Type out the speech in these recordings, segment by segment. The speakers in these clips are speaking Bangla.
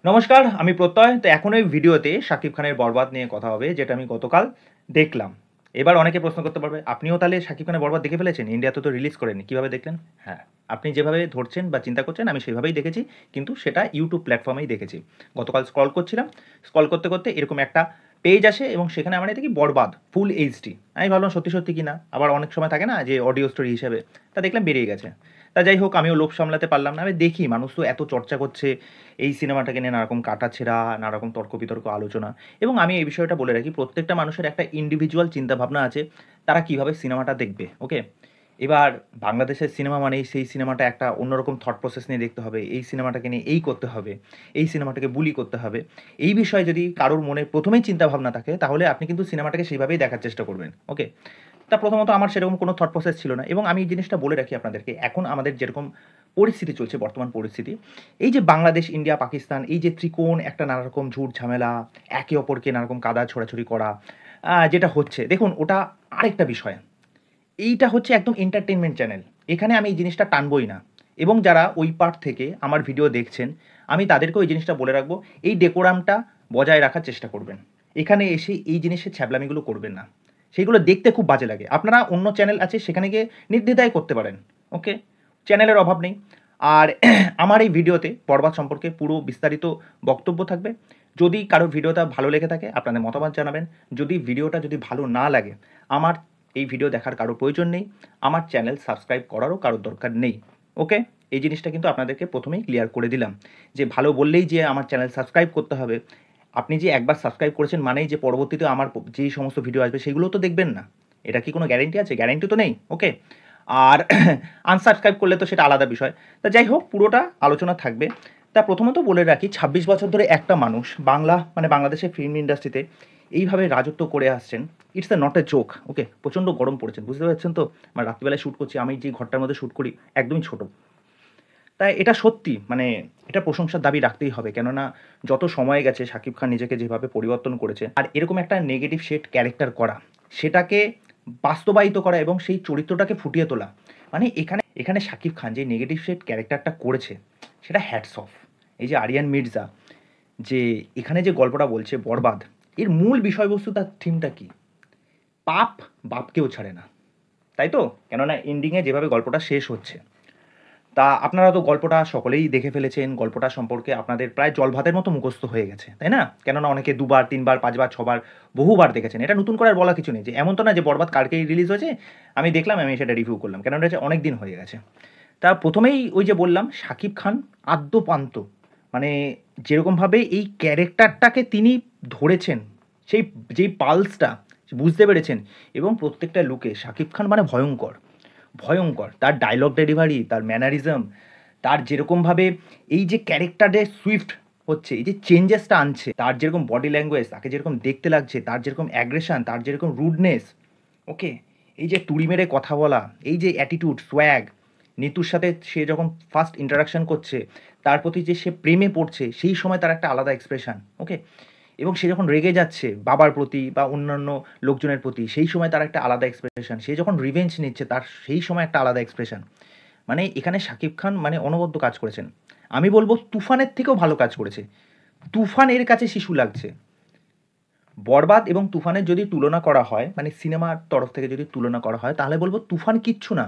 নমস্কার, আমি প্রত্যয়। তো এখন এই ভিডিওতে শাকিব খানের 'বরবাদ' নিয়ে কথা হবে, যেটা আমি গতকাল দেখলাম। এবার অনেকে প্রশ্ন করতে পারবে, আপনিও তাহলে শাকিব খানের 'বরবাদ' দেখে ফেলেছেন? ইন্ডিয়াতে তো রিলিজ করেনি। কিভাবে দেখলেন? হ্যাঁ, আপনি যেভাবে ধরছেন বা চিন্তা করছেন আমি সেভাবেই দেখেছি, কিন্তু সেটা YouTube প্ল্যাটফর্মেই দেখেছি। গতকাল স্ক্রল করছিলাম, স্ক্রল করতে, করতে এরকম একটা পেজ আসে এবং সেখানে আমরা দেখি 'বরবাদ' ফুল এইচডি। আমি ভাবলাম সত্যি, সত্যি কিনা। আবার অনেক সময় থাকে না যে অডিও স্টোরি হিসেবে, তা দেখলাম বেরিয়ে গেছে। তা যাই হোক, আমিও লোভ সামলাতে পারলাম না। আমি দেখি মানুষ তো এত চর্চা করছে এই সিনেমাটাকে নিয়ে, নানারকম কাটাছেঁড়া, নানারকম তর্ক-বিতর্ক আলোচনা, এবং আমি এই বিষয়টা বলে রাখি, প্রত্যেকটা মানুষের একটা ইন্ডিভিজুয়াল চিন্তাভাবনা আছে, তারা কীভাবে সিনেমাটা দেখবে, ওকে? এবার বাংলাদেশের সিনেমা মানেই সেই সিনেমাটা একটা অন্যরকম থট প্রসেস নিয়ে দেখতে হবে, এই সিনেমাটাকে নিয়ে এই করতে হবে, এই সিনেমাটাকে বুলি করতে হবে। এই বিষয়ে যদি কারোর মনে প্রথমেই চিন্তাভাবনা থাকে, তাহলে আপনি কিন্তু সিনেমাটাকে সেইভাবেই দেখার চেষ্টা করবেন, ওকে? তা প্রথমত আমার সেরকম কোনো থট প্রসেস ছিল না, এবং আমি এই জিনিসটা বলে রাখি আপনাদেরকে, এখন আমাদের যেরকম পরিস্থিতি চলছে, বর্তমান পরিস্থিতি, এই যে বাংলাদেশ, ইন্ডিয়া, পাকিস্তান, এই যে ত্রিকোণ একটা নানারকম ঝুট ঝামেলা, একে অপরকে নানারকম কাদা ছোড়াছুড়ি করা, যেটা হচ্ছে, দেখুন ওটা আরেকটা বিষয়। এইটা হচ্ছে একদম এন্টারটেইনমেন্ট চ্যানেল। এখানে আমি এই জিনিসটা টানবই না, এবং যারা ওই পার্ট থেকে আমার ভিডিও দেখছেন, আমি তাদেরকেও এই জিনিসটা বলে রাখবো, এই ডেকোরামটা বজায় রাখার চেষ্টা করবেন। এখানে এসে এই জিনিসের ছ্যাবলামিগুলো করবেন না। সেইগুলো দেখতে খুব বাজে লাগে। আপনারা অন্য চ্যানেল আছে, সেখানে গিয়ে নির্দ্বিধায় করতে পারেন, ওকে? চ্যানেলের অভাব নেই। আর আমার এই ভিডিওতে 'বরবাদ' সম্পর্কে পুরো বিস্তারিত বক্তব্য থাকবে। যদি কারো ভিডিওটা ভালো লেগে থাকে, আপনাদের মতামত জানাবেন। যদি ভিডিওটা ভালো না লাগে, আমার এই ভিডিও দেখার কারো প্রয়োজন নেই। আমার চ্যানেল সাবস্ক্রাইব করারও কারোর দরকার নেই, ওকে? এই জিনিসটা কিন্তু আপনাদেরকে প্রথমেই ক্লিয়ার করে দিলাম, যে ভালো বললেই যে আমার চ্যানেল সাবস্ক্রাইব করতে হবে। আপনি যে একবার সাবস্ক্রাইব করেছেন মানেই যে পরবর্তীতে আমার যেই সমস্ত ভিডিও আসবে সেগুলোও তো দেখবেন না। এটা কি কোনো গ্যারান্টি আছে? গ্যারান্টি তো নেই, ওকে? আর আনসাবস্ক্রাইব করলে তো সেটা আলাদা বিষয়। তা যাই হোক, পুরোটা আলোচনা থাকবে। তা প্রথমত বলে রাখি, ২৬ বছর ধরে একটা মানুষ বাংলাদেশের ফিল্ম ইন্ডাস্ট্রিতে এইভাবে রাজত্ব করে আসছেন। ইটস নট এ জোক, ওকে? প্রচণ্ড গরম পড়েছে, বুঝতে পারছেন তো? মানে রাত্রিবেলায় শ্যুট করছি, আমি যে ঘরটার মধ্যে শ্যুট করি একদমই ছোট। তাই এটা সত্যি, মানে এটা প্রশংসার দাবি রাখতেই হবে। কেননা যত সময় গেছে শাকিব খান নিজেকে যেভাবে পরিবর্তন করেছে, আর এরকম একটা নেগেটিভ শেড ক্যারেক্টার করা, সেটাকে বাস্তবায়িত করা এবং সেই চরিত্রটাকে ফুটিয়ে তোলা, মানে এখানে শাকিব খান যে নেগেটিভ শেড ক্যারেক্টারটা করেছে, সেটা হ্যাটস অফ। এই যে আরিয়ান মির্জা, যে এখানে যে গল্পটা বলছে 'বরবাদ', এর মূল বিষয়বস্তু, তার থিমটা কী? পাপ বাপকেও ছাড়ে না, তাই তো? কেননা এন্ডিংয়ে যেভাবে গল্পটা শেষ হচ্ছে, তা আপনারা তো গল্পটা সকলেই দেখে ফেলেছেন। গল্পটা সম্পর্কে আপনাদের প্রায় জলভাতের মতো মুখস্থ হয়ে গেছে, তাই না? কেননা অনেকে ২ বার, ৩ বার, ৫ বার, ৬ বার, বহুবার দেখেছেন। এটা নতুন করে আর বলার কিছু নেই, যে এমন তো না যে 'বরবাদ' কালকেই রিলিজ হয়েছে, আমি দেখলাম, আমি সেটা রিভিউ করলাম। কেননা এটা হচ্ছে অনেক দিন হয়ে গেছে। তা প্রথমেই ওই যে বললাম, শাকিব খান আদ্যোপান্ত, মানে যেরকমভাবে এই ক্যারেক্টারটাকে তিনি ধরেছেন, সেই যেই পালসটা বুঝতে পেরেছেন, এবং প্রত্যেকটা লুকে শাকিব খান মানে ভয়ঙ্কর, ভয়ঙ্কর। তার ডায়লগ ডেলিভারি, তার ম্যানারিজম, তার যেরকমভাবে এই যে ক্যারেক্টারে সুইফট হচ্ছে, এই যে চেঞ্জেসটা আনছে, তার যেরকম বডি ল্যাঙ্গুয়েজ, তাকে যেরকম দেখতে লাগছে, তার যেরকম অ্যাগ্রেশন, তার যেরকম রুডনেস, ওকে? এই যে তুড়ি মেরে কথা বলা, এই যে অ্যাটিটিউড, সোয়াগ, নিতুর সাথে সে যখন ফার্স্ট ইন্টারাকশন করছে, তার প্রতি যে সে প্রেমে পড়ছে, সেই সময় তার একটা আলাদা এক্সপ্রেশন, ওকে? এবং সে যখন রেগে যাচ্ছে বাবার প্রতি বা অন্যান্য লোকজনের প্রতি, সেই সময় তার একটা আলাদা এক্সপ্রেশন। সে যখন রিভেঞ্জ নিচ্ছে, তার সেই সময় একটা আলাদা এক্সপ্রেশন। মানে এখানে শাকিব খান মানে অনবদ্য কাজ করেছেন। আমি বলব তুফানের থেকেও ভালো কাজ করেছে। তুফান এর কাছে শিশু লাগছে। বরবাদ এবং তুফানের যদি তুলনা করা হয়, মানে সিনেমার তরফ থেকে যদি তুলনা করা হয়, তাহলে বলব তুফান কিচ্ছু না।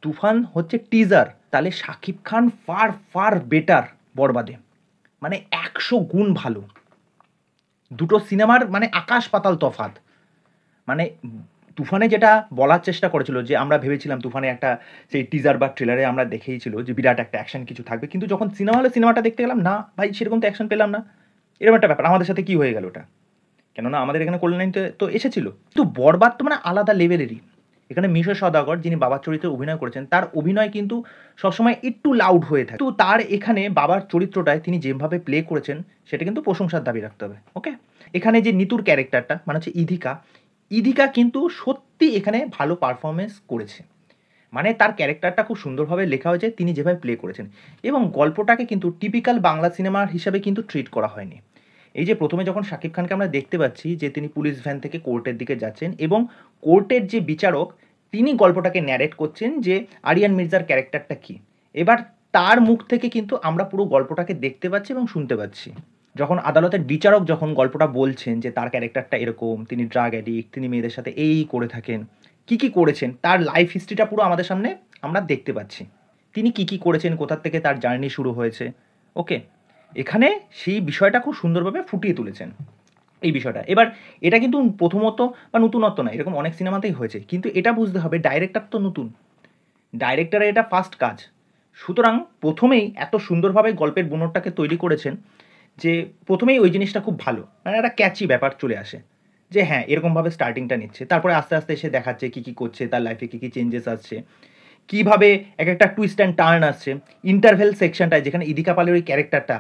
তুফান হচ্ছে টিজার। তাহলে Shakib Khan fur, far better বরবাদে। মানে ১০০ গুণ ভালো। দুটো সিনেমার মানে আকাশ পাতাল তফাৎ। মানে তুফানে যেটা বলার চেষ্টা করেছিল, যে আমরা ভেবেছিলাম তুফানে একটা সেই টিজার বা ট্রেলারে আমরা দেখেইছিল যে বিরাট একটা অ্যাকশন কিছু থাকবে, কিন্তু যখন সিনেমা হলে সিনেমাটা দেখতে গেলাম, না ভাই সেরকম তো অ্যাকশন পেলাম না। এরকম একটা ব্যাপার আমাদের সাথে কি হয়ে গেল ওটা? কেননা আমাদের এখানে কল্যাণীতে তো এসেছিল, কিন্তু বরবাদ তো মানে আলাদা লেভেলেরই। এখানে মিশা সওদাগর, যিনি বাবার চরিত্রে অভিনয় করেছেন, তার অভিনয় কিন্তু সবসময় একটু লাউড হয়ে থাকে, তো তার এখানে বাবার চরিত্রটায় তিনি যেভাবে প্লে করেছেন, সেটা কিন্তু প্রশংসার দাবি রাখতে হবে, ওকে? এখানে যে নিতুর ক্যারেক্টারটা, মানে হচ্ছে ইধিকা, ইধিকা কিন্তু সত্যি এখানে ভালো পারফরমেন্স করেছে। মানে তার ক্যারেক্টারটা খুব সুন্দরভাবে লেখা হয়েছে, তিনি যেভাবে প্লে করেছেন, এবং গল্পটাকে কিন্তু টিপিক্যাল বাংলা সিনেমার হিসাবে কিন্তু ট্রিট করা হয়নি। এই যে প্রথমে যখন শাকিব খানকে আমরা দেখতে পাচ্ছি, যে তিনি পুলিশ ভ্যান থেকে কোর্টের দিকে যাচ্ছেন, এবং কোর্টের যে বিচারক, তিনি গল্পটাকে ন্যারেট করছেন যে আরিয়ান মির্জার ক্যারেক্টারটা কী। এবার তার মুখ থেকে কিন্তু আমরা পুরো গল্পটাকে দেখতে পাচ্ছি এবং শুনতে পাচ্ছি। যখন আদালতের বিচারক যখন গল্পটা বলছেন যে তার ক্যারেক্টারটা এরকম, তিনি ড্রাগ অ্যাডিক্ট, তিনি মেয়েদের সাথে এই করে থাকেন, কী করেছেন, তার লাইফ হিস্ট্রিটা পুরো আমাদের সামনে আমরা দেখতে পাচ্ছি। তিনি কী করেছেন, কোথা থেকে তার জার্নি শুরু হয়েছে। ওকে, এখানে সেই বিষয়টা খুব সুন্দরভাবে ফুটিয়ে তুলেছেন এই বিষয়টা। এবার এটা কিন্তু প্রথমত বা নতুনত্ব না, এরকম অনেক সিনেমাতেই হয়েছে, কিন্তু এটা বুঝতে হবে ডাইরেক্টর তো নতুন, ডাইরেক্টরের এটা ফার্স্ট কাজ। সুতরাং প্রথমেই এত সুন্দরভাবে গল্পের বুনটটাকে তৈরি করেছেন যে প্রথমেই ওই জিনিসটা খুব ভালো, মানে একটা ক্যাচি ব্যাপার চলে আসে যে হ্যাঁ এরকমভাবে স্টার্টিংটা নিচ্ছে, তারপরে আস্তে আস্তে এসে দেখাচ্ছে কী করছে, তার লাইফে কী চেঞ্জেস আসছে, কীভাবে এক একটা টুইস্ট অ্যান্ড টার্ন আসছে। ইন্টারভেল সেকশনটায় যেখানে ইদিকা পালের ওই ক্যারেক্টারটা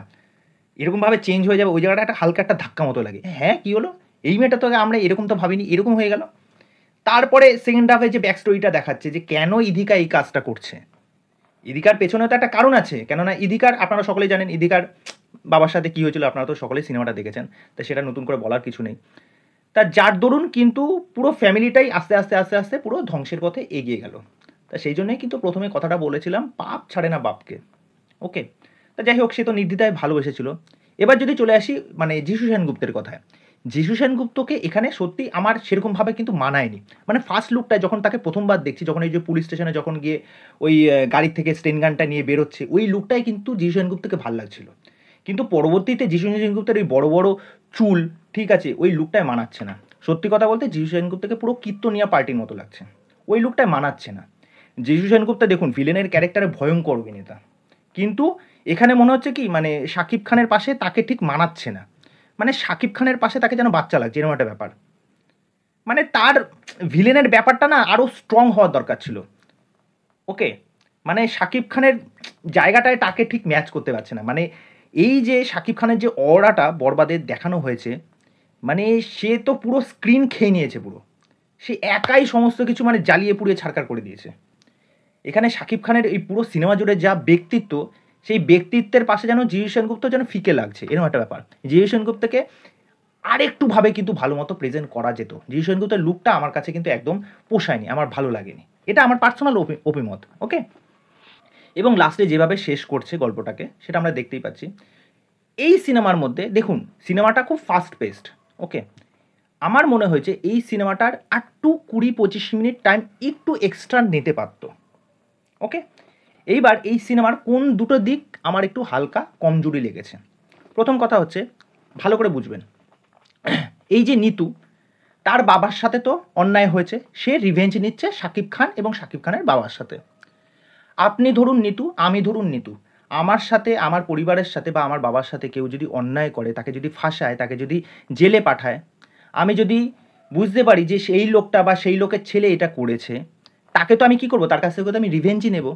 এরকমভাবে চেঞ্জ হয়ে যাবে, ওই জায়গাটা একটা হালকা একটা ধাক্কা মতো লাগে, হ্যাঁ কী হলো, এই মেয়েটা তো আমরা এরকম তো ভাবিনি, এরকম হয়ে গেল। তারপরে সেকেন্ড হাফে যে ব্যাক স্টোরিটা দেখাচ্ছে যে কেন ইদিকা এই কাজটা করছে, ইদিকার পেছনে তো একটা কারণ আছে। কেননা ইদিকার, আপনারা সকলেই জানেন ইদিকার বাবার সাথে কী হয়েছিল, আপনারা তো সকলেই সিনেমাটা দেখেছেন, তো সেটা নতুন করে বলার কিছু নেই। তা যার দরুন কিন্তু পুরো ফ্যামিলিটাই আস্তে আস্তে আস্তে আস্তে পুরো ধ্বংসের পথে এগিয়ে গেল। তা সেই জন্যই কিন্তু প্রথমে কথাটা বলেছিলাম, পাপ ছাড়ে না বাপকে। ওকে, তা যাই হোক, সে তো নির্দ্বিধায় ভালোবেসেছিল। এবার যদি চলে আসি মানে যিশু সেনগুপ্তের কথায়, যিশু সেনগুপ্তকে এখানে সত্যি আমার সেরকমভাবে কিন্তু মানায়নি। মানে ফার্স্ট লুকটায় যখন তাকে প্রথমবার দেখছি, যখন এই যে পুলিশ স্টেশনে যখন গিয়ে ওই গাড়ির থেকে স্টেন গানটা নিয়ে বেরোচ্ছে, ওই লুকটাই কিন্তু যিশু সেনগুপ্তকে ভালো লাগছিল। কিন্তু পরবর্তীতে যিশু সেনগুপ্তের ওই বড় বড় চুল, ঠিক আছে, ওই লুকটায় মানাচ্ছে না। সত্যি কথা বলতে যিশু সেনগুপ্তকে পুরো কীর্তনিয়া পার্টির মতো লাগছে, ওই লুকটায় মানাচ্ছে না। যিশু সেনগুপ্ত দেখুন ভিলেনের ক্যারেক্টারে ভয়ঙ্কর অভিনেতা, কিন্তু এখানে মনে হচ্ছে কি মানে শাকিব খানের পাশে তাকে ঠিক মানাচ্ছে না, মানে শাকিব খানের পাশে তাকে যেন বাচ্চা লাগছে, এরকম একটা ব্যাপার। মানে তার ভিলেনের ব্যাপারটা না আরও স্ট্রং হওয়ার দরকার ছিল। ওকে, মানে শাকিব খানের জায়গাটায় তাকে ঠিক ম্যাচ করতে পারছে না। মানে এই যে শাকিব খানের যে অরাটা বরবাদে দেখানো হয়েছে, মানে সে তো পুরো স্ক্রিন খেয়ে নিয়েছে পুরো, সে একাই সমস্ত কিছু মানে জ্বালিয়ে পুড়িয়ে ছাড়কার করে দিয়েছে। এখানে শাকিব খানের এই পুরো সিনেমা জুড়ে যা ব্যক্তিত্ব, সেই ব্যক্তিত্বের পাশে যেন যিশু সেনগুপ্ত যেন ফিকে লাগছে, এরকম একটা ব্যাপার। যিশু সেনগুপ্তকে আরেকটুভাবে কিন্তু ভালো মতো প্রেজেন্ট করা যেত। যিশু সেনগুপ্তের লুকটা আমার কাছে কিন্তু একদম পোষায়নি, আমার ভালো লাগেনি, এটা আমার পার্সোনাল অভিমত। ওকে, এবং লাস্টে যেভাবে শেষ করছে গল্পটাকে সেটা আমরা দেখতেই পাচ্ছি। এই সিনেমার মধ্যে দেখুন সিনেমাটা খুব ফাস্ট পেসড। ওকে, আমার মনে হয়েছে এই সিনেমাটার একটু 20-25 মিনিট টাইম একটু এক্সট্রা নিতে পারত। ওকে, এইবার এই সিনেমার কোন দুটো দিক আমার একটু হালকা কমজোরি লেগেছে। প্রথম কথা হচ্ছে, ভালো করে বুঝবেন, এই যে নিতু, তার বাবার সাথে তো অন্যায় হয়েছে, সে রিভেঞ্জ নিচ্ছে শাকিব খান এবং শাকিব খানের বাবার সাথে। আপনি ধরুন নিতু, আমি ধরুন নিতু, আমার সাথে, আমার পরিবারের সাথে বা আমার বাবার সাথে কেউ যদি অন্যায় করে, তাকে যদি ফাঁসায়, তাকে যদি জেলে পাঠায়, আমি যদি বুঝতে পারি যে সেই লোকটা বা সেই লোকের ছেলে এটা করেছে, তাকে তো আমি কী করবো, তার কাছ থেকে তো আমি রিভেঞ্জই নেব।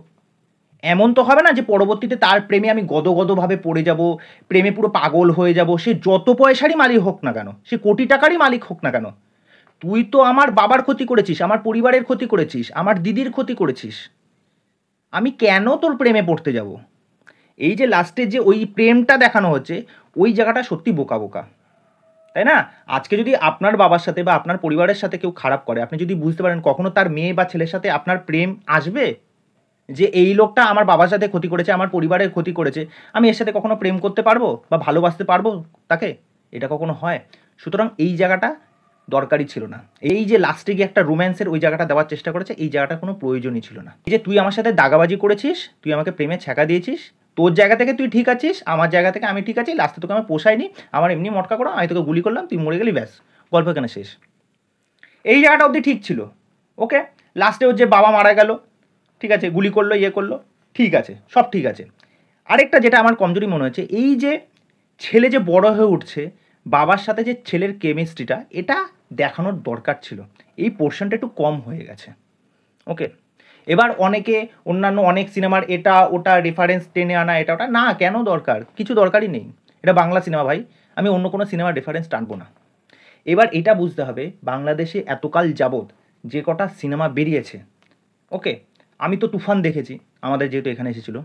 এমন তো হবে না যে পরবর্তীতে তার প্রেমে আমি গদগদভাবে পড়ে যাব, প্রেমে পুরো পাগল হয়ে যাব, সে যত পয়সারই মালিক হোক না কেন, সে কোটি টাকারই মালিক হোক না কেন। তুই তো আমার বাবার ক্ষতি করেছিস, আমার পরিবারের ক্ষতি করেছিস, আমার দিদির ক্ষতি করেছিস, আমি কেন তোর প্রেমে পড়তে যাব। এই যে লাস্টে যে ওই প্রেমটা দেখানো হচ্ছে, ওই জায়গাটা সত্যি বোকা বোকা, তাই না? আজকে যদি আপনার বাবার সাথে বা আপনার পরিবারের সাথে কেউ খারাপ করে, আপনি যদি বুঝতে পারেন কখনো তার মেয়ে বা ছেলের সাথে আপনার প্রেম আসবে যে এই লোকটা আমার বাবার সাথে ক্ষতি করেছে, আমার পরিবারের ক্ষতি করেছে, আমি এর সাথে কখনো প্রেম করতে পারবো বা ভালোবাসতে পারবো তাকে? এটা কখনো হয়? সুতরাং এই জায়গাটা দরকারই ছিল না। এই যে লাস্টে গিয়ে একটা রোম্যান্সের ওই জায়গাটা দেওয়ার চেষ্টা করেছে, এই জায়গাটা কোনো প্রয়োজনই ছিল না। এই যে তুই আমার সাথে দাগাবাজি করেছিস, তুই আমাকে প্রেমে ছ্যাঁকা দিয়েছিস, তোর জায়গা থেকে তুই ঠিক আছিস, আমার জায়গা থেকে আমি ঠিক আছি, লাস্টে তোকে আমি পোষাইনি, আমার এমনি মটকা করা, আমি তোকে গুলি করলাম, তুই মরে গেলি, ব্যাস, গল্প এখানে শেষ। এই জায়গাটা অবধি ঠিক ছিল। ওকে, লাস্টে ওর যে বাবা মারা গেল, ঠিক আছে, গুলি করলো, ইয়ে করলো, ঠিক আছে, সব ঠিক আছে। আরেকটা যেটা আমার কমজোরি মনে হচ্ছে, এই যে ছেলে যে বড় হয়ে উঠছে, বাবার সাথে যে ছেলের কেমিস্ট্রিটা, এটা দেখানোর দরকার ছিল, এই পোর্শনটা একটু কম হয়ে গেছে। ওকে, এবার অনেকে অন্যান্য অনেক সিনেমার এটা ওটা রেফারেন্স টেনে আনা, এটা ওটা না, কেন দরকার, কিছু দরকারই নেই। এটা বাংলা সিনেমা ভাই, আমি অন্য কোনো সিনেমার রেফারেন্স টানবো না। এবার এটা বুঝতে হবে, বাংলাদেশে এতকাল যাবৎ যে কটা সিনেমা বেরিয়েছে, ওকে, আমি তো তুফান দেখেছি, আমাদের যেহেতু এখানে এসেছিলো,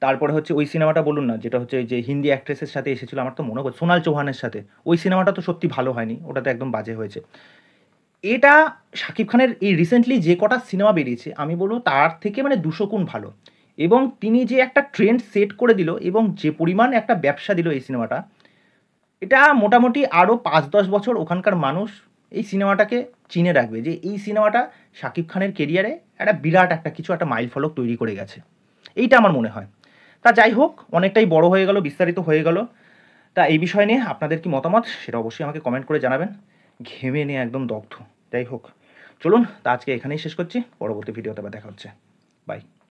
তারপরে হচ্ছে ওই সিনেমাটা বলুন না, যেটা হচ্ছে যে হিন্দি অ্যাক্ট্রেসের সাথে এসেছিলো, আমার তো মনে করছে সোনাল চৌহানের সাথে, ওই সিনেমাটা তো সত্যি ভালো হয়নি, ওটা তো একদম বাজে হয়েছে। এটা শাকিব খানের এই রিসেন্টলি যে কটা সিনেমা বেরিয়েছে, আমি বলবো তার থেকে মানে 200 গুণ ভালো। এবং তিনি যে একটা ট্রেন্ড সেট করে দিল এবং যে পরিমাণ একটা ব্যবসা দিল এই সিনেমাটা, এটা মোটামুটি আরও ৫-১০ বছর ওখানকার মানুষ এই সিনেমাটাকে চিনে রাখবে যে এই সিনেমাটা শাকিব খানের কেরিয়ারে একটা বিরাট একটা কিছু একটা মাইলফলক তৈরি করে গেছে। এইটা আমার মনে হয়। তা যাই হোক, অনেকটাই বড় হয়ে গেল, বিস্তারিত হয়ে গেল। তা এই বিষয় নিয়ে আপনাদের কি মতামত সেটা অবশ্যই আমাকে কমেন্ট করে জানাবেন। ঘেমে নিয়ে একদম দগ্ধ। যাই হোক, চলুন তা আজকে এখানেই শেষ করছি। পরবর্তী ভিডিওতে আবার দেখা হচ্ছে। বাই।